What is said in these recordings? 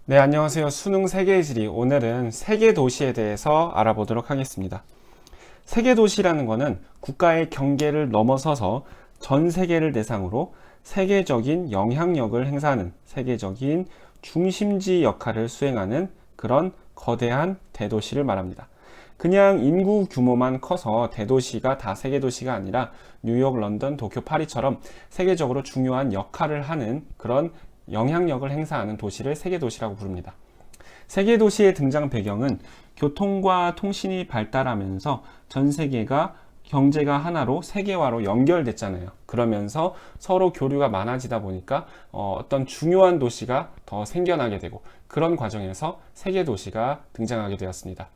네, 안녕하세요. 수능 세계의 지리. 오늘은 세계 도시에 대해서 알아보도록 하겠습니다. 세계 도시라는 것은 국가의 경계를 넘어서서 전 세계를 대상으로 세계적인 영향력을 행사하는 세계적인 중심지 역할을 수행하는 그런 거대한 대도시를 말합니다. 그냥 인구 규모만 커서 대도시가 다 세계 도시가 아니라 뉴욕, 런던, 도쿄, 파리처럼 세계적으로 중요한 역할을 하는 그런 영향력을 행사하는 도시를 세계도시라고 부릅니다. 세계도시의 등장 배경은 교통과 통신이 발달하면서 전 세계가 경제가 하나로 세계화로 연결됐잖아요. 그러면서 서로 교류가 많아지다 보니까 어떤 중요한 도시가 더 생겨나게 되고 그런 과정에서 세계도시가 등장하게 되었습니다.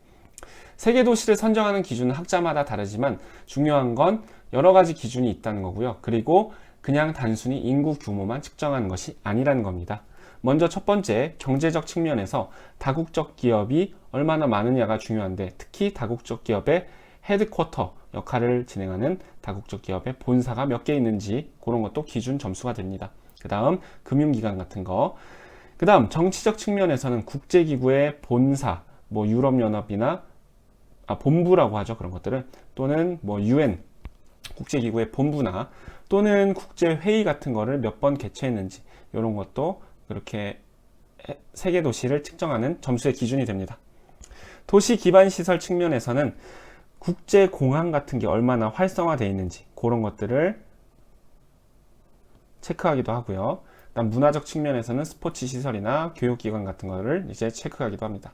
세계도시를 선정하는 기준은 학자마다 다르지만 중요한 건 여러 가지 기준이 있다는 거고요. 그리고 그냥 단순히 인구 규모만 측정하는 것이 아니라는 겁니다. 먼저 첫 번째, 경제적 측면에서 다국적 기업이 얼마나 많으냐가 중요한데, 특히 다국적 기업의 헤드쿼터 역할을 진행하는 다국적 기업의 본사가 몇 개 있는지 그런 것도 기준 점수가 됩니다. 그 다음 금융기관 같은 거. 그 다음 정치적 측면에서는 국제기구의 본사, 뭐 유럽연합이나 본부라고 하죠. 그런 것들을. 또는 뭐 UN, 국제기구의 본부나 또는 국제회의 같은 거를 몇 번 개최했는지 이런 것도 그렇게 세계 도시를 측정하는 점수의 기준이 됩니다. 도시 기반 시설 측면에서는 국제공항 같은 게 얼마나 활성화되어 있는지 그런 것들을 체크하기도 하고요. 그다음 문화적 측면에서는 스포츠 시설이나 교육기관 같은 거를 이제 체크하기도 합니다.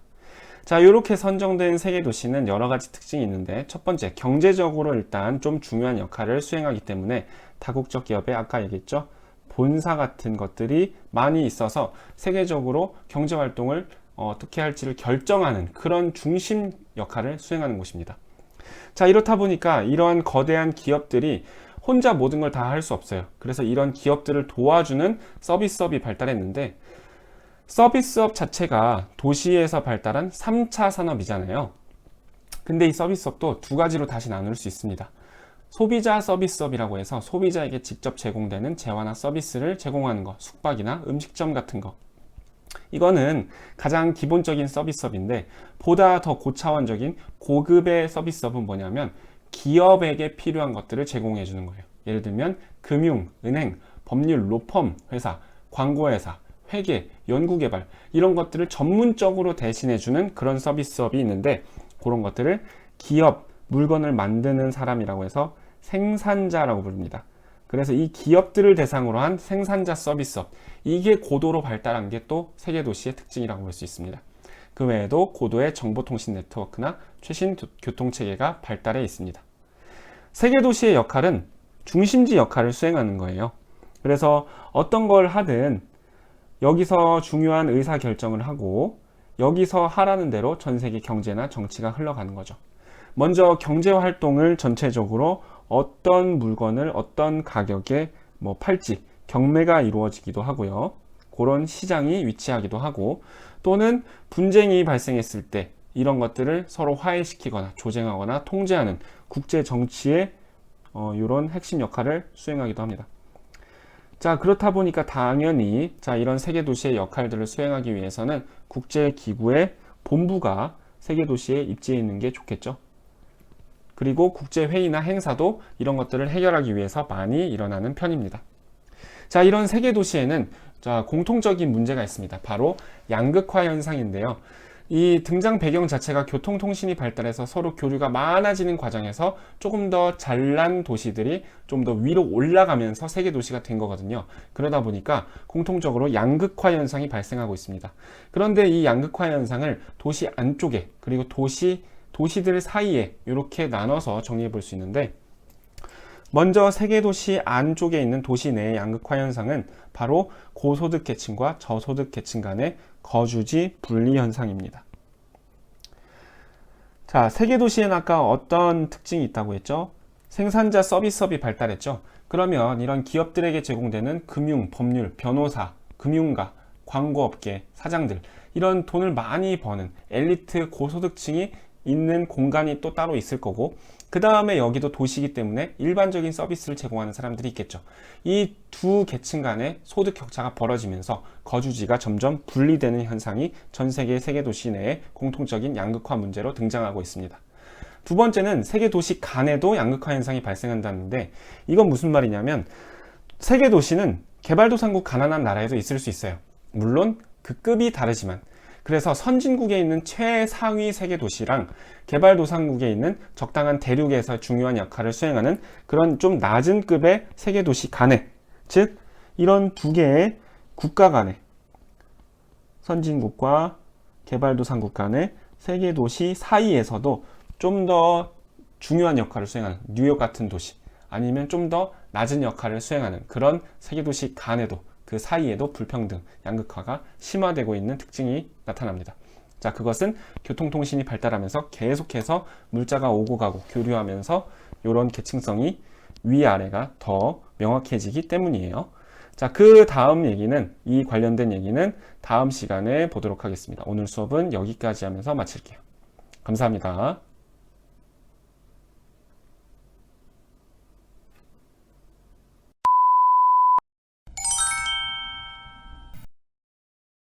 자, 이렇게 선정된 세계 도시는 여러 가지 특징이 있는데, 첫 번째, 경제적으로 일단 좀 중요한 역할을 수행하기 때문에 다국적 기업에 아까 얘기했죠. 본사 같은 것들이 많이 있어서 세계적으로 경제 활동을 어떻게 할지를 결정하는 그런 중심 역할을 수행하는 곳입니다. 자, 이렇다 보니까 이러한 거대한 기업들이 혼자 모든 걸 다 할 수 없어요. 그래서 이런 기업들을 도와주는 서비스업이 발달했는데, 서비스업 자체가 도시에서 발달한 3차 산업이잖아요. 근데 이 서비스업도 두 가지로 다시 나눌 수 있습니다. 소비자 서비스업이라고 해서 소비자에게 직접 제공되는 재화나 서비스를 제공하는 거, 숙박이나 음식점 같은 거. 이거는 가장 기본적인 서비스업인데, 보다 더 고차원적인 고급의 서비스업은 뭐냐면 기업에게 필요한 것들을 제공해 주는 거예요. 예를 들면 금융, 은행, 법률, 로펌 회사, 광고회사, 회계, 연구개발 이런 것들을 전문적으로 대신해주는 그런 서비스업이 있는데, 그런 것들을 기업, 물건을 만드는 사람이라고 해서 생산자라고 부릅니다. 그래서 이 기업들을 대상으로 한 생산자 서비스업, 이게 고도로 발달한 게 또 세계도시의 특징이라고 볼 수 있습니다. 그 외에도 고도의 정보통신 네트워크나 최신 교통체계가 발달해 있습니다. 세계도시의 역할은 중심지 역할을 수행하는 거예요. 그래서 어떤 걸 하든 여기서 중요한 의사 결정을 하고 여기서 하라는 대로 전 세계 경제나 정치가 흘러가는 거죠. 먼저 경제 활동을 전체적으로 어떤 물건을 어떤 가격에 뭐 팔지 경매가 이루어지기도 하고요. 그런 시장이 위치하기도 하고, 또는 분쟁이 발생했을 때 이런 것들을 서로 화해시키거나 조정하거나 통제하는 국제 정치의 이런 핵심 역할을 수행하기도 합니다. 자, 그렇다 보니까 당연히 이런 세계 도시의 역할들을 수행하기 위해서는 국제 기구의 본부가 세계 도시에 입지해 있는 게 좋겠죠. 그리고 국제 회의나 행사도 이런 것들을 해결하기 위해서 많이 일어나는 편입니다. 자, 이런 세계 도시에는 공통적인 문제가 있습니다. 바로 양극화 현상인데요. 이 등장 배경 자체가 교통통신이 발달해서 서로 교류가 많아지는 과정에서 조금 더 잘난 도시들이 좀 더 위로 올라가면서 세계 도시가 된 거거든요. 그러다 보니까 공통적으로 양극화 현상이 발생하고 있습니다. 그런데 이 양극화 현상을 도시 안쪽에 그리고 도시들 사이에 이렇게 나눠서 정리해 볼 수 있는데, 먼저 세계 도시 안쪽에 있는 도시 내의 양극화 현상은 바로 고소득 계층과 저소득 계층 간의 거주지 분리 현상입니다. 자, 세계 도시에는 아까 어떤 특징이 있다고 했죠? 생산자 서비스업이 발달했죠. 그러면 이런 기업들에게 제공되는 금융, 법률, 변호사, 금융가, 광고업계, 사장들, 이런 돈을 많이 버는 엘리트 고소득층이 있는 공간이 또 따로 있을 거고, 그 다음에 여기도 도시이기 때문에 일반적인 서비스를 제공하는 사람들이 있겠죠. 이 두 계층 간의 소득 격차가 벌어지면서 거주지가 점점 분리되는 현상이 전 세계 세계도시 내에 공통적인 양극화 문제로 등장하고 있습니다. 두 번째는 세계도시 간에도 양극화 현상이 발생한다는데, 이건 무슨 말이냐면 세계도시는 개발도상국 가난한 나라에도 있을 수 있어요. 물론 그 급이 다르지만. 그래서 선진국에 있는 최상위 세계도시랑 개발도상국에 있는 적당한 대륙에서 중요한 역할을 수행하는 그런 좀 낮은 급의 세계도시 간에, 즉 이런 두 개의 국가 간에, 선진국과 개발도상국 간의 세계도시 사이에서도 좀 더 중요한 역할을 수행하는 뉴욕 같은 도시, 아니면 좀 더 낮은 역할을 수행하는 그런 세계도시 간에도, 그 사이에도 불평등, 양극화가 심화되고 있는 특징이 나타납니다. 자, 그것은 교통통신이 발달하면서 계속해서 물자가 오고 가고 교류하면서 이런 계층성이 위아래가 더 명확해지기 때문이에요. 자, 그 다음 얘기는, 이 관련된 얘기는 다음 시간에 보도록 하겠습니다. 오늘 수업은 여기까지 하면서 마칠게요. 감사합니다.